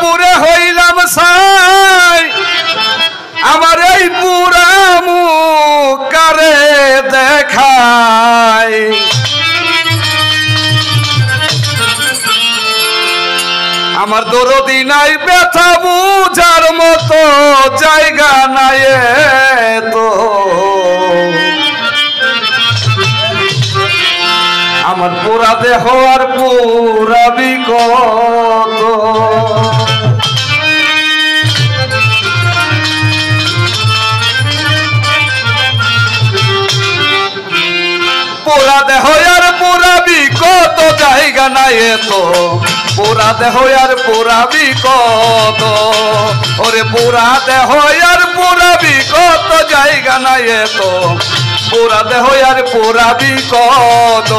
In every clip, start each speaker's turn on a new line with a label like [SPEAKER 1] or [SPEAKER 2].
[SPEAKER 1] পুরে হইলাম ছাই আমার এই পুরা মুখ কারে দেখায় আমার দরদি নাই ব্যথা বুঝার মতো জায়গা নাই তো আমার পুরা দেহ আর পুরা বিকত পুরা দেহ আর পুরা বিকত জায়গা নাই তো পুরা দেহ আর পুরা বিকত ওরে পুরা দেহ আর পুরা বিকত জায়গা নাই তো পুরা দেহ আর পুরা বিকত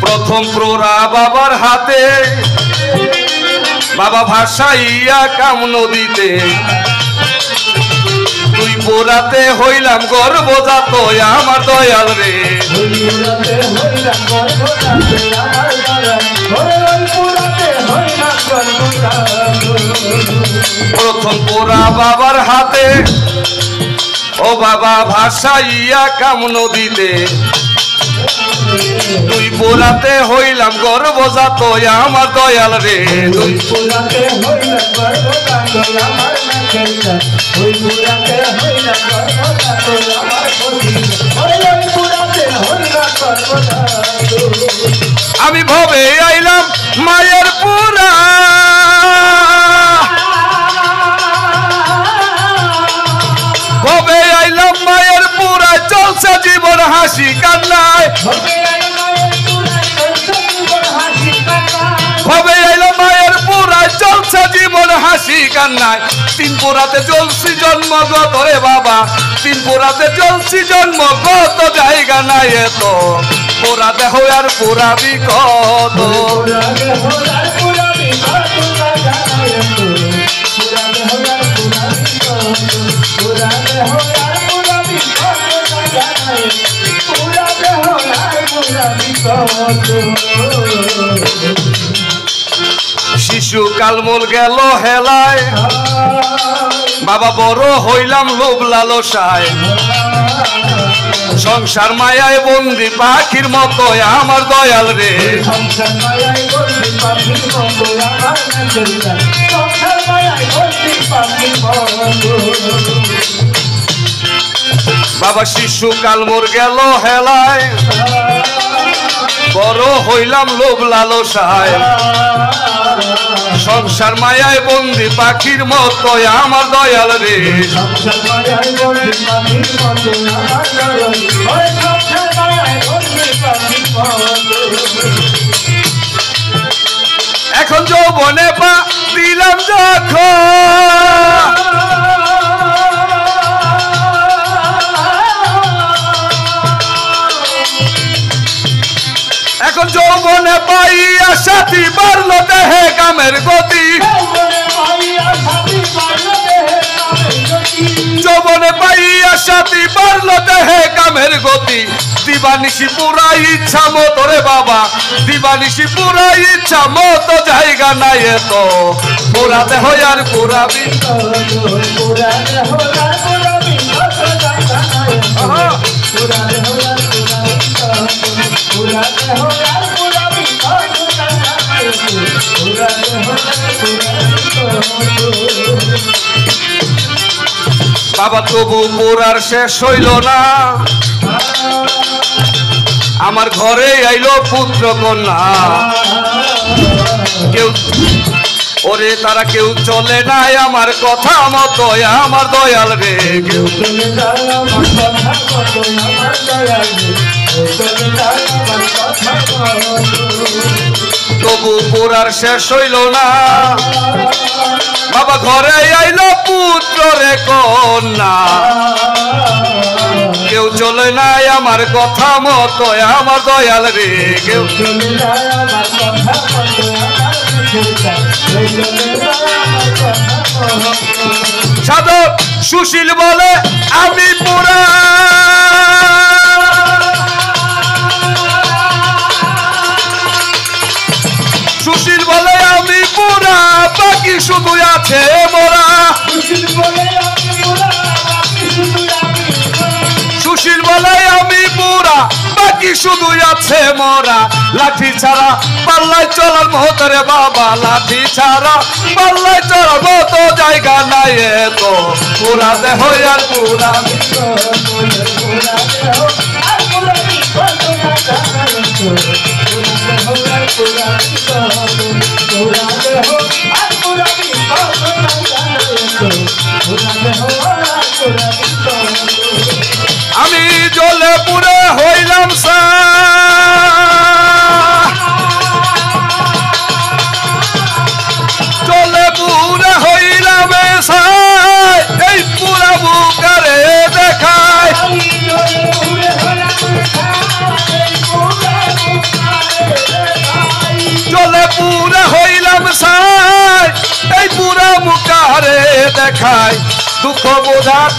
[SPEAKER 1] প্রথম প্ররা বাবার হাতে বাবা ভাসাইয়া কাম নদীতে তুই পোড়াতে হইলাম গর্বজাত আমার দয়াল রে প্রথম পোড়া বাবার হাতে ও বাবা ভাসাইয়া কাম নদীতে তুই পোড়াতে হইলাম গর্বজাত আমার দয়াল রে তুই পোড়াতে হইলাম গর্বজাত আমার আমি ভবে আইলাম মায়ের পুরা ভবে আইলাম মায়ের পুরা চলছে জীবন হাসি কান্নায় ভবে আইলাম মায়ের পুরা চলছে জীবন হাসি কান্নায় তিন পোড়াতে জ্বলছি জন্মগত রে বাবা তিন পোড়াতে জ্বলছি জন্মগত জায়গা নাই এত পোড়া দেহ আর পোড়া বিকত শিশু কালমল গেল হেলায় বাবা বড় হইলাম লোভ লালসায় সংসার মায়ায় বন্দি পাখির মতো আমার দয়াল রে বাবা শিশু কালমল গেল হেলায় বড় হইলাম লোভ লালসায় সংসার মায়ায় বন্দি পাখির মতো আমার দয়াল রে এখন যৌবনে পা দিলাম যখন এখন যৌবনে পাইয়া সাথী বাড়লো দেহে কামের গতি যৌবনে পাইয়া সাথী বাড়লো দেহে কামের গতি দিবানিশি পুরা ইচ্ছা মতো রে বাবা দিবানিশি পুরা ইচ্ছা মতো জায়গা নাই এত পুরা দেহ আর পুরা বাবা তবু পুরার শেষ হইল না আমার ঘরে আইলো পুত্র কন্যা কেউ ওরে তারা কেউ চলে নাই আমার কথা মতো আমার দয়াল রে কেউ চলে নাই আমার কথা মতো আমার দয়াল রে তবু পুরার শেষ হইল না বাবা ঘরে আইলো পুত্র রে কন্যা কেউ চলে নাই আমার কথা মতো আমার দয়াল রে কেউ চলে নাই আমার কথা মতো সাধক সুশীল বলে আমি পুরা সুশীল বলে আমি পুরা বাকি শুধু আছে মোরা সুশীল বলে আমি পুরা বাকি শুধু আছে মোরা লাঠি ছাড়া পাল্লায় চলার মতো রে বাবা লাঠি ছাড়া পাল্লায় চলার মতো জায়গা নাই তো পুরা দেহ আর পুরা আমি জ্বলে পুরে হইলাম জ্বলে পুরে হইলাম এই পুরা বুকারে দেখায় জ্বলে পুরে হইলাম এই পুরা বুকারে দেখায় দুঃখ বোঝার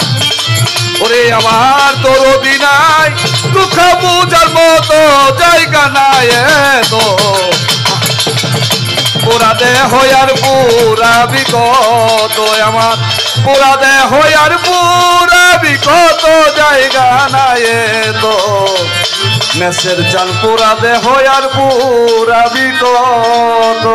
[SPEAKER 1] ওরে আমার তোর বিনাই দুঃখ বুঝার মতো জায়গা নাই তো পুরা দেহ আর পুরা বিকত আমার পুরা দেহ আর পুরা বিকত জায়গা নাই তো মেসের চাল পুরা দেহ আর পুরা বিকত